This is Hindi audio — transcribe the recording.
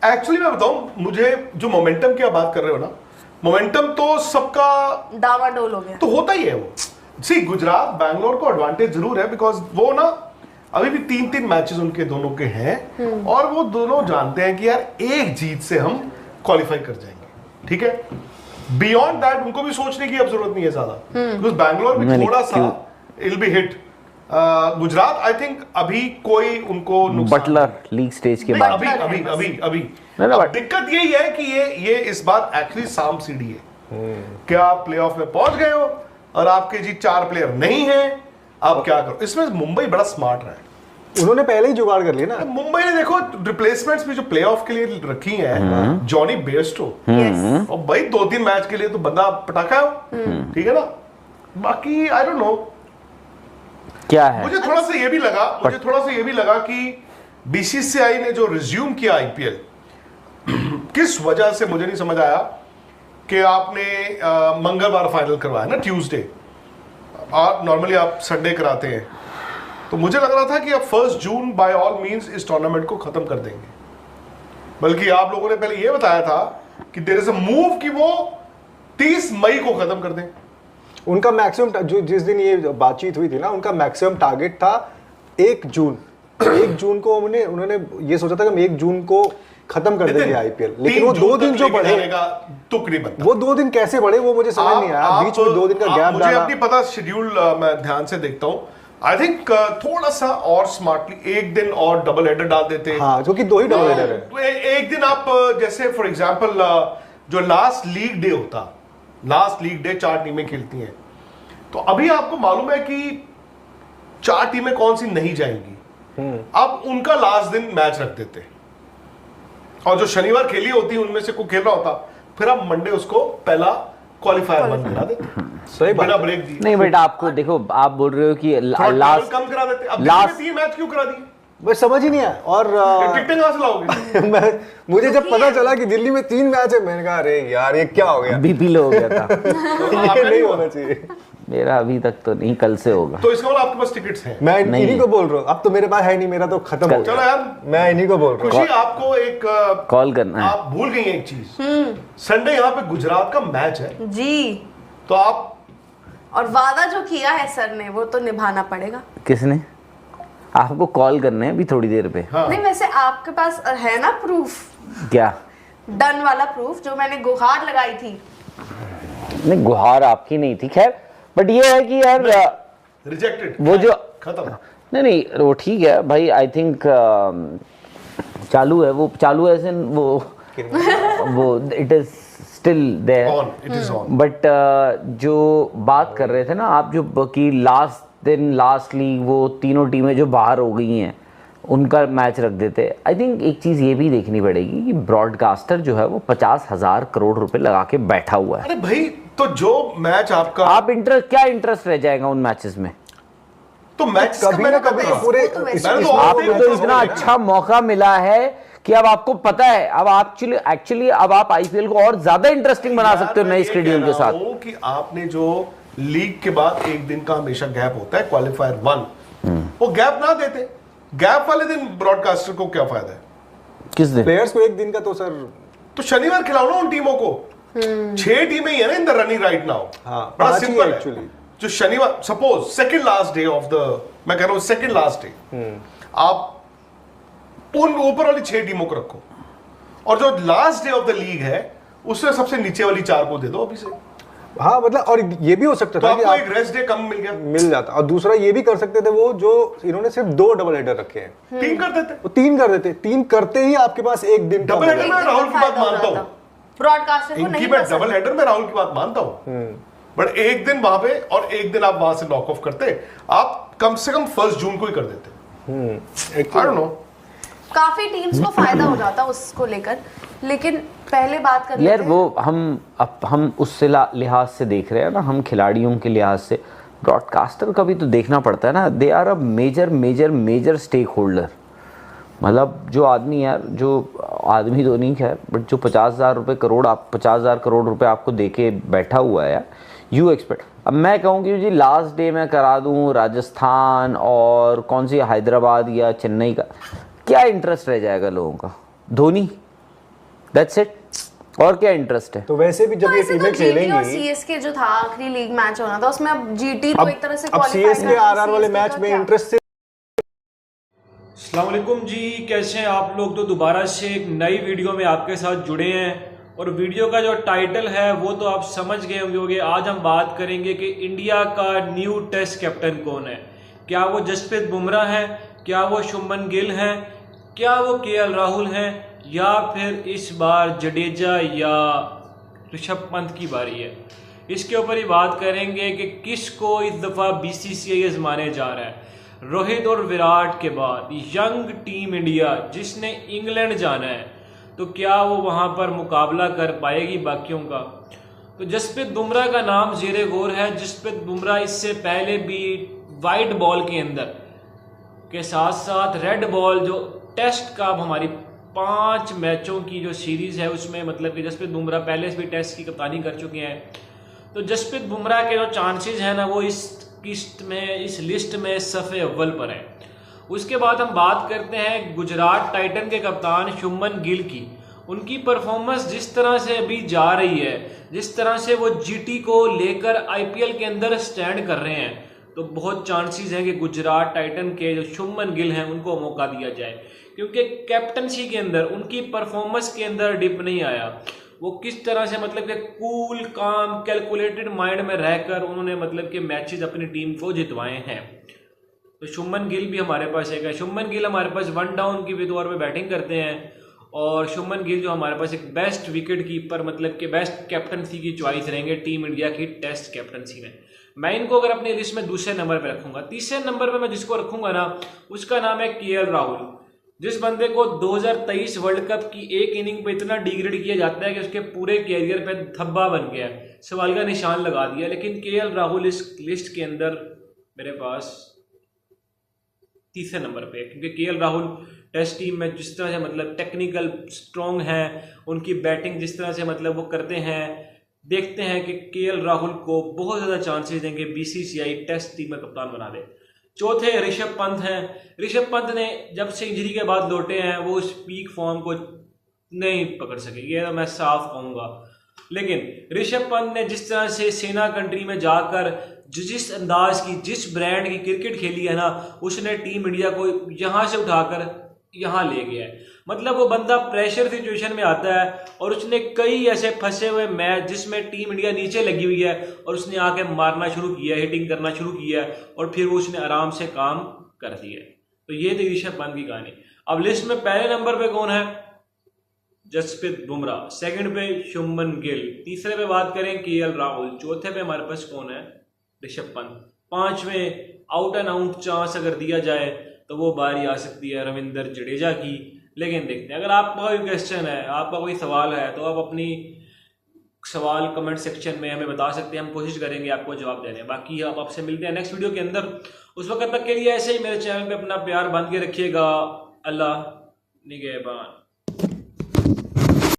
एक्चुअली मैं बताऊं, मुझे जो मोमेंटम की आप बात कर रहे हो ना, मोमेंटम तो सबका डावाडोल हो गया तो होता ही है वो। सी गुजरात बैंगलोर को एडवांटेज जरूर है, बिकॉज वो ना अभी भी 3-3 मैचेस उनके दोनों के हैं और वो दोनों जानते हैं कि यार एक जीत से हम क्वालिफाई कर जाएंगे, ठीक है। बियॉन्ड दैट उनको भी सोचने की अब जरूरत नहीं है ज्यादा, बिकॉज बैंगलोर में थोड़ा सा ill be hit. Gujarat I think अभी कोई उनको बटलर लीग स्टेज के बाद अभी दिक्कत यही है कि ये इस बार एक्चुअली साम सीढ़ी है। क्या आप प्लेऑफ में पहुंच गए हो और आपके जी 4 प्लेयर नहीं है, आप क्या करो। इसमें मुंबई बड़ा स्मार्ट रहा है, उन्होंने पहले ही जुगाड़ कर लिया ना। मुंबई ने देखो रिप्लेसमेंट्स भी जो प्लेऑफ के लिए रखी हैं, जॉनी बेयरस्टो और भाई 2-3 मैच के लिए तो बंदा पटाखा है, ठीक है ना। बाकी आई डोंट नो क्या है। मुझे थोड़ा सा ये भी लगा कि बीसीसीआई ने जो रिज्यूम किया आईपीएल, किस वजह से मुझे नहीं समझ आया कि आपने मंगलवार फाइनल करवाया ना, ट्यूसडे, और नॉर्मली आप संडे कराते हैं। तो मुझे लग रहा था कि अब 1 जून बाय ऑल मींस इस टूर्नामेंट को खत्म कर देंगे, बल्कि आप लोगों ने पहले यह बताया था कि देयर इज अ मूव कि वो 30 मई को खत्म कर दें। उनका मैक्सिमम जो जिस दिन ये बातचीत हुई थी ना, उनका मैक्सिमम टारगेट था 1 जून। 1 जून को उन्होंने ये सोचा था कि हम 1 जून को खत्म कर देंगे आईपीएल, लेकिन वो 2 दिन जो बढ़े तुक नहीं बनता। वो 2 दिन कैसे बढ़े वो मुझे समझ नहीं आया। बीच में 2 दिन का गैप मुझे अपनी पता शेड्यूल मैं ध्यान से देखता हूं। आई थिंक थोड़ा सा और स्मार्टली 1 दिन और डबल हेडर डाल देते। हाँ, क्योंकि 2 ही डबल हेडर है। तो एक दिन आप जैसे फॉर एग्जांपल जो लास्ट लीग डे होता, लास्ट लीग डे 4 टीमें खेलती हैं, तो अभी आपको मालूम है कि 4 टीमें कौन सी नहीं जाएंगी। अब उनका लास्ट दिन मैच रख देते और जो शनिवार खेली होती उनमें से कोई खेल रहा होता, फिर आप मंडे उसको पहला क्वालिफायर बंद करा देते। सही बात। बिना ब्रेक दिए। नहीं बेटा, आपको देखो, आप बोल रहे हो कि लास्ट कम करा देते। अब लास्ट 3 मैच क्यों करा दिए? बस समझ ही नहीं आया। और टिकटें कहां से लाओगे? मुझे जब पता चला कि दिल्ली में 3 मैच है, मैंने कहा अरे यार ये क्या हो गया। बीपी लो हो गया था। ये नहीं होना चाहिए। मेरा अभी तक तो नहीं, कल से होगा। तो इसका मतलब आपके पास टिकट्स हैं? मैं इन्हीं को बोल रहा हूँ। अब तो मेरे पास है नहीं, मेरा तो खत्म हो गया। चलो यार, मैं इन्हीं को बोल रहा हूँ। खुशी आपको एक कॉल करना है। आप भूल गई एक चीज, संडे यहाँ पे गुजरात का मैच है जी, तो आप और वादा जो किया है सर ने वो तो निभाना पड़ेगा। किसने? आपको कॉल करने हैं अभी थोड़ी देर पे। हाँ। नहीं, वैसे आपके पास है ना प्रूफ? क्या? डन वाला प्रूफ जो मैंने गुहार लगाई थी। नहीं, गुहार आपकी नहीं थी, खैर, बट ये है कि यार रिजेक्टेड, वो जो खत्म। नहीं वो ठीक है भाई। आई थिंक चालू है, वो चालू है वो it is still there, it is on. But जो बात कर रहे थे ना आप, जो कि लास्ट दिन लास्ट लीग वो तीनों टीमें जो बाहर हो गई हैं उनका मैच रख देते। आई थिंक एक चीज ये भी देखनी पड़ेगी कि ब्रॉडकास्टर जो है वो 50,000 करोड़ रुपए लगा के बैठा हुआ है। अरे भाई, तो जो मैच आपका आप इंटरेस्ट रह जाएगा उन मैचेस में? तो मैच कभी ना कभी पूरे आपको तो इतना अच्छा मौका मिला है कि अब आपको पता है, अब एक्चुअली अब आप आईपीएल को और ज्यादा इंटरेस्टिंग बना सकते हो नए शेड्यूल के साथ। कि आपने जो लीग के बाद 1 दिन का हमेशा गैप होता है क्वालिफायर 1, वो गैप ना देते। गैप वाले दिन ब्रॉडकास्टर को क्या फायदा है? किस दिन? प्लेयर्स को 1 दिन का तो सर, तो शनिवार खिलाओ ना उन टीमों को। 6 टीमें ही है ना in the running right now. बड़ा सिंपल है एक्चुअली। जो शनिवार suppose second last day of the, मैं कह रहा हूं सेकंड लास्ट डे, आप उन ऊपर वाली 6 टीमों को रखो और जो last day of the league है उससे सबसे नीचे वाली 4 को दे दो अभी से। हाँ मतलब, और ये भी हो सकता तो था कि आपको एक रेस्ट डे कम मिल जाता। और दूसरा ये भी कर सकते थे वो जो इन्होंने सिर्फ 2 डबल हेडर रखे हैं, 3 कर देते। वो 3 कर देते। 3 करते ही आपके पास 1 दिन डबल हेडर में राहुल की बात मानता हूँ, ब्रॉडकास्टर को नहीं मैं डबल हेडर में राहुल की बात मानता हूँ, बट 1 दिन वहां पे और 1 दिन आप वहां से नॉक ऑफ करते। आप कम से कम 1 जून को ही कर देते। आई डोंट नो, काफी टीम्स को फायदा हो जाता उसको लेकर। लेकिन पहले बात कर यार वो हम उससे लिहाज से देख रहे हैं ना, हम खिलाड़ियों के लिहाज से ब्रॉडकास्टर का भी तो देखना पड़ता है ना। They are a major stakeholder. मतलब जो आदमी यार, जो आदमी तो नहीं खैर, बट जो 50,000 करोड़ रुपए आपको देके बैठा हुआ है यार, यू एक्सपेक्ट। अब मैं कहूँ कि जी लास्ट डे मैं करा दूँ राजस्थान और कौन सी हैदराबाद या चेन्नई का, क्या इंटरेस्ट रह जाएगा लोगों का? Dhoni that's it. और क्या इंटरेस्ट है? तो वैसे भी जब ये टीमें खेलेंगी, सीएसके जो था आखिरी लीग मैच होना था उसमें अब जीटी तो एक तरह से अब सीएसके आरआर वाले मैच में इंटरेस्ट से अस्सलाम वालेकुम जी, कैसे हैं आप लोग। तो दोबारा से एक नई वीडियो में आपके साथ जुड़े हैं और वीडियो का जो टाइटल है वो तो आप समझ गए होंगे। आज हम बात करेंगे कि इंडिया का न्यू टेस्ट कैप्टन कौन है। क्या वो जसप्रीत बुमराह है, क्या वो शुभमन गिल हैं, क्या वो केएल राहुल हैं, या फिर इस बार जडेजा या ऋषभ पंत की बारी है। इसके ऊपर ही बात करेंगे कि किसको इस दफ़ा बीसीसीआई आजमाने जा रहा है। रोहित और विराट के बाद यंग टीम इंडिया जिसने इंग्लैंड जाना है, तो क्या वो वहां पर मुकाबला कर पाएगी बाकियों का। तो जसप्रीत बुमराह का नाम ज़ेरे गौर है। जसप्रीत बुमराह इससे पहले भी वाइट बॉल के अंदर के साथ साथ रेड बॉल जो टेस्ट का हमारी 5 मैचों की जो सीरीज़ है उसमें मतलब कि जसप्रीत बुमराह पहले से भी टेस्ट की कप्तानी कर चुके हैं। तो जसप्रीत बुमराह के जो चांसेस हैं ना वो इस लिस्ट में सफ़े अव्वल पर है। उसके बाद हम बात करते हैं गुजरात टाइटन के कप्तान शुभमन गिल की। उनकी परफॉर्मेंस जिस तरह से अभी जा रही है, जिस तरह से वो जीटी को लेकर आईपीएल के अंदर स्टैंड कर रहे हैं, तो बहुत चांसेस हैं कि गुजरात टाइटन के जो शुभमन गिल हैं उनको मौका दिया जाए, क्योंकि कैप्टनसी के अंदर उनकी परफॉर्मेंस के अंदर डिप नहीं आया। वो किस तरह से मतलब कि कूल काम कैलकुलेटेड माइंड में रहकर उन्होंने मतलब कि मैचेस अपनी टीम को जितवाए हैं। तो शुभमन गिल भी हमारे पास एक है। शुभमन गिल हमारे पास 1 डाउन की दौर में बैटिंग करते हैं और शुभमन गिल जो हमारे पास एक बेस्ट विकेट कीपर मतलब कि बेस्ट कैप्टनसी की चॉइस रहेंगे टीम इंडिया की टेस्ट कैप्टनसी में। मैं इनको अगर अपनी लिस्ट में दूसरे नंबर पर रखूंगा, तीसरे नंबर पर मैं जिसको रखूंगा ना उसका नाम है केएल राहुल। जिस बंदे को 2023 वर्ल्ड कप की एक इनिंग पे इतना डिग्रेड किया जाता है कि उसके पूरे कैरियर पे धब्बा बन गया, सवाल का निशान लगा दिया, लेकिन केएल राहुल इस लिस्ट के अंदर मेरे पास तीसरे नंबर पे, क्योंकि केएल राहुल टेस्ट टीम में जिस तरह से मतलब टेक्निकल स्ट्रॉन्ग है, उनकी बैटिंग जिस तरह से मतलब वो करते हैं, देखते हैं कि केएल राहुल को बहुत ज़्यादा चांसेस देंगे बीसीसीआई टेस्ट टीम में कप्तान बना दे। चौथे ऋषभ पंत हैं। ऋषभ पंत ने जब से इंजरी के बाद लौटे हैं वो उस पीक फॉर्म को नहीं पकड़ सके, ये तो मैं साफ कहूँगा। लेकिन ऋषभ पंत ने जिस तरह से सेना कंट्री में जाकर जिस अंदाज की जिस ब्रांड की क्रिकेट खेली है ना, उसने टीम इंडिया को यहाँ से उठाकर यहाँ ले गया है। मतलब वो बंदा प्रेशर सिचुएशन में आता है और उसने कई ऐसे फंसे हुए मैच जिसमें टीम इंडिया नीचे लगी हुई है और उसने आके मारना शुरू किया, हिटिंग करना शुरू किया और फिर वो उसने आराम से काम कर दिया। तो ये थी ऋषभ पंत की कहानी। अब लिस्ट में पहले नंबर पे कौन है? जसप्रीत बुमराह। सेकंड पे शुभमन गिल। तीसरे पे बात करें केएल राहुल। चौथे पे हमारे पास कौन है? ऋषभ पंत। 5वें आउट एंड आउट चांस अगर दिया जाए तो वो बारी आ सकती है रविंद्र जडेजा की। लेकिन देखते हैं, अगर आपका कोई क्वेश्चन है, आपका कोई सवाल है, तो आप अपनी सवाल कमेंट सेक्शन में हमें बता सकते हैं, हम कोशिश करेंगे आपको जवाब देने। बाकी आप आपसे मिलते हैं नेक्स्ट वीडियो के अंदर। उस वक्त तक के लिए ऐसे ही मेरे चैनल पे अपना प्यार बांध के रखिएगा। अल्लाह निगहबान।